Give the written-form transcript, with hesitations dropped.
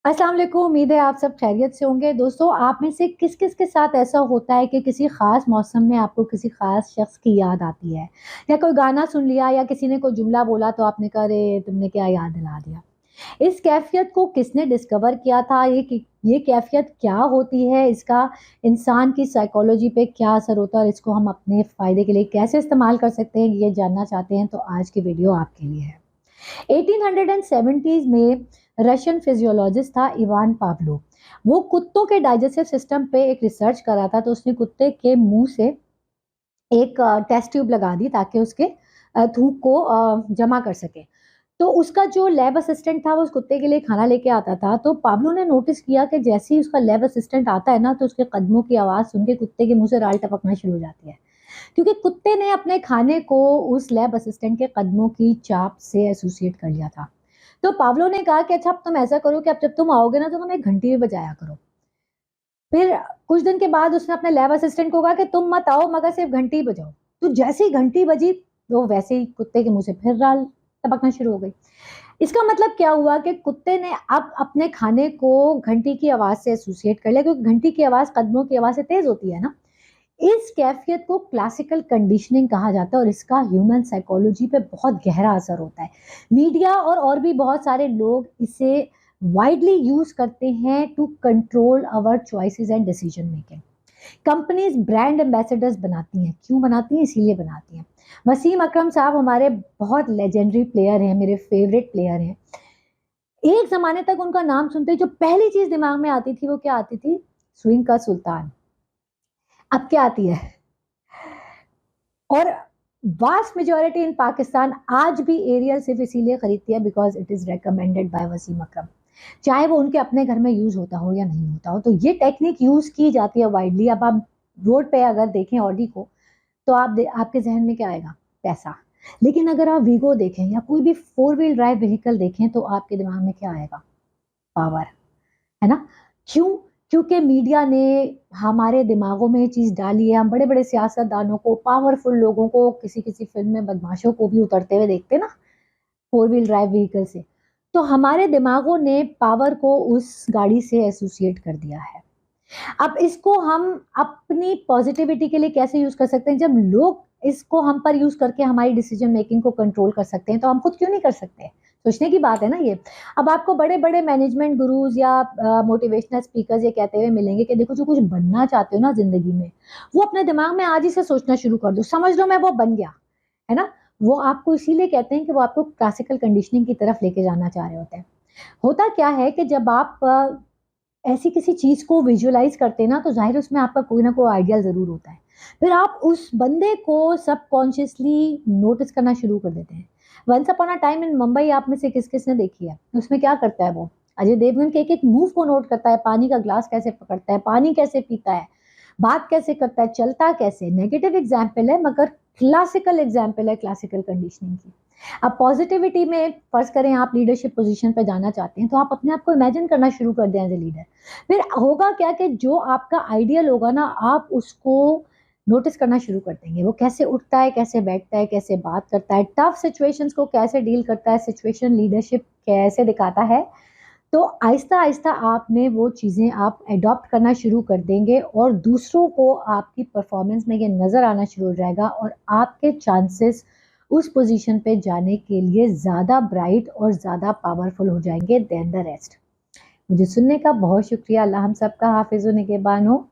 अस्सलाम वालेकुम। उम्मीद है आप सब खैरियत से होंगे। दोस्तों, आप में से किस किस के साथ ऐसा होता है कि किसी खास मौसम में आपको किसी खास शख्स की याद आती है, या कोई गाना सुन लिया या किसी ने कोई जुमला बोला तो आपने कहा अरे तुमने क्या याद दिला दिया। इस कैफियत को किसने डिस्कवर किया था? ये कैफियत क्या होती है? इसका इंसान की साइकोलॉजी पे क्या असर होता है और इसको हम अपने फ़ायदे के लिए कैसे इस्तेमाल कर सकते हैं, ये जानना चाहते हैं तो आज की वीडियो आपके लिए है। 1870s में रशियन फिजियोलॉजिस्ट था इवान पावलो। वो कुत्तों के डाइजेस्टिव सिस्टम पे एक रिसर्च कर रहा था, तो उसने कुत्ते के मुंह से एक टेस्ट ट्यूब लगा दी ताकि उसके थूक को जमा कर सके। तो उसका जो लैब असिस्टेंट था वो उस कुत्ते के लिए खाना लेके आता था। तो पाब्लो ने नोटिस किया कि जैसे ही उसका लैब असिस्टेंट आता है ना, तो उसके कदमों की आवाज़ सुन के कुत्ते के मुँह से राल टपकना शुरू हो जाती है। क्योंकि कुत्ते ने अपने खाने को उस लैब असिस्टेंट के कदमों की चाप से एसोसिएट कर लिया था। तो पाब्लो ने कहा कि अच्छा अब तुम ऐसा करो कि अब जब तुम आओगे ना तो तुम एक घंटी भी बजाया करो। फिर कुछ दिन के बाद उसने अपने लैब असिस्टेंट को कहा कि तुम मत आओ मगर सिर्फ घंटी ही बजाओ। तो जैसे ही घंटी बजी तो वैसे ही कुत्ते के मुंह से फिर राल टपकना शुरू हो गई। इसका मतलब क्या हुआ कि कुत्ते ने अब अपने खाने को घंटी की आवाज से एसोसिएट कर लिया, क्योंकि घंटी की आवाज कदमों की आवाज से तेज होती है ना। इस कैफियत को क्लासिकल कंडीशनिंग कहा जाता है और इसका ह्यूमन साइकोलॉजी पे बहुत गहरा असर होता है। मीडिया और भी बहुत सारे लोग इसे वाइडली यूज करते हैं to control our choices and decision making. Companies brand ambassadors बनाती हैं, क्यों बनाती हैं? इसीलिए बनाती हैं। वसीम अकरम साहब हमारे बहुत लेजेंडरी प्लेयर हैं, मेरे फेवरेट प्लेयर हैं। एक जमाने तक उनका नाम सुनते ही जो पहली चीज दिमाग में आती थी वो क्या आती थी? स्विंग का सुल्तान। अब क्या आती है? और वास्ट मेजोरिटी इन पाकिस्तान आज भी एरियल सिर्फ इसीलिए खरीदती है because it is recommended by Wasim Akram. चाहे वो उनके अपने घर में यूज होता हो या नहीं होता हो, तो ये टेक्निक यूज की जाती है वाइडली। अब आप रोड पे अगर देखें ऑडी को, तो आपके जहन में क्या आएगा? पैसा। लेकिन अगर आप वीगो देखें या कोई भी फोर व्हील ड्राइव व्हीकल देखें तो आपके दिमाग में क्या आएगा? पावर। है ना? क्यों? क्योंकि मीडिया ने हमारे दिमागों में ये चीज़ डाली है। हम बड़े-बड़े सियासतदानों को, पावरफुल लोगों को, किसी-किसी फ़िल्म में बदमाशों को भी उतरते हुए देखते हैं ना, फोर व्हील ड्राइव व्हीकल से। तो हमारे दिमागों ने पावर को उस गाड़ी से एसोसिएट कर दिया है। अब इसको हम अपनी पॉजिटिविटी के लिए कैसे यूज़ कर सकते हैं? जब लोग इसको हम पर यूज़ करके हमारी डिसीजन मेकिंग को कंट्रोल कर सकते हैं, तो हम खुद क्यों नहीं कर सकते? सोचने की बात है ना ये। अब आपको बड़े-बड़े मैनेजमेंट गुरुज़ या मोटिवेशनल स्पीकर्स ये कहते हुए मिलेंगे कि देखो जो कुछ बनना चाहते हो ना ज़िंदगी में, वो अपने दिमाग में आज ही से सोचना शुरू कर दो। समझ लो मैं वो बन गया, है ना? वो आपको इसीलिए कहते हैं कि वो आपको क्लासिकल कंडीशनिंग की तरफ लेके जाना चाह रहे होते हैं। होता क्या है कि जब आप ऐसी किसी चीज़ को विजुअलाइज़ करते हैं ना, तो ज़ाहिर है उसमें आपका कोई ना कोई आइडियल ज़रूर होता है। फिर आप उस बंदे को सबकॉन्शियसली नोटिस करना शुरू कर देते हैं। Once upon a time in Mumbai आप में से किस-किस ने देखी है? उसमें क्या करता है वो? अजय देवगन के एक-एक मूव को नोट करता है, पानी का ग्लास कैसे पकड़ता है, पानी कैसे पीता है, बात कैसे करता है, चलता कैसे। नेगेटिव एग्ज़ाम्पल है मगर क्लासिकल एग्ज़ाम्पल है क्लासिकल कंडीशनिंग की। अब पॉजिटिविटी में फर्ज करें आप लीडरशिप पोजीशन पे जाना चाहते हैं, तो आप अपने आप को इमेजिन करना शुरू कर दें एज ए लीडर। फिर होगा क्या कि जो आपका आइडियल होगा ना, आप उसको नोटिस करना शुरू कर देंगे। वो कैसे उठता है, कैसे बैठता है, कैसे बात करता है, टफ सिचुएशंस को कैसे डील करता है, सिचुएशन लीडरशिप कैसे दिखाता है। तो आहिस्ता-आहिस्ता आप में वो चीज़ें आप एडॉप्ट करना शुरू कर देंगे और दूसरों को आपकी परफ़ॉर्मेंस में ये नज़र आना शुरू हो जाएगा और आपके चांसेस उस पोज़ीशन पे जाने के लिए ज़्यादा ब्राइट और ज़्यादा पावरफुल हो जाएँगे देन द रेस्ट। मुझे सुनने का बहुत शुक्रिया। अल्लाह हम सबका हाफ़िज़ व निगहबान हो।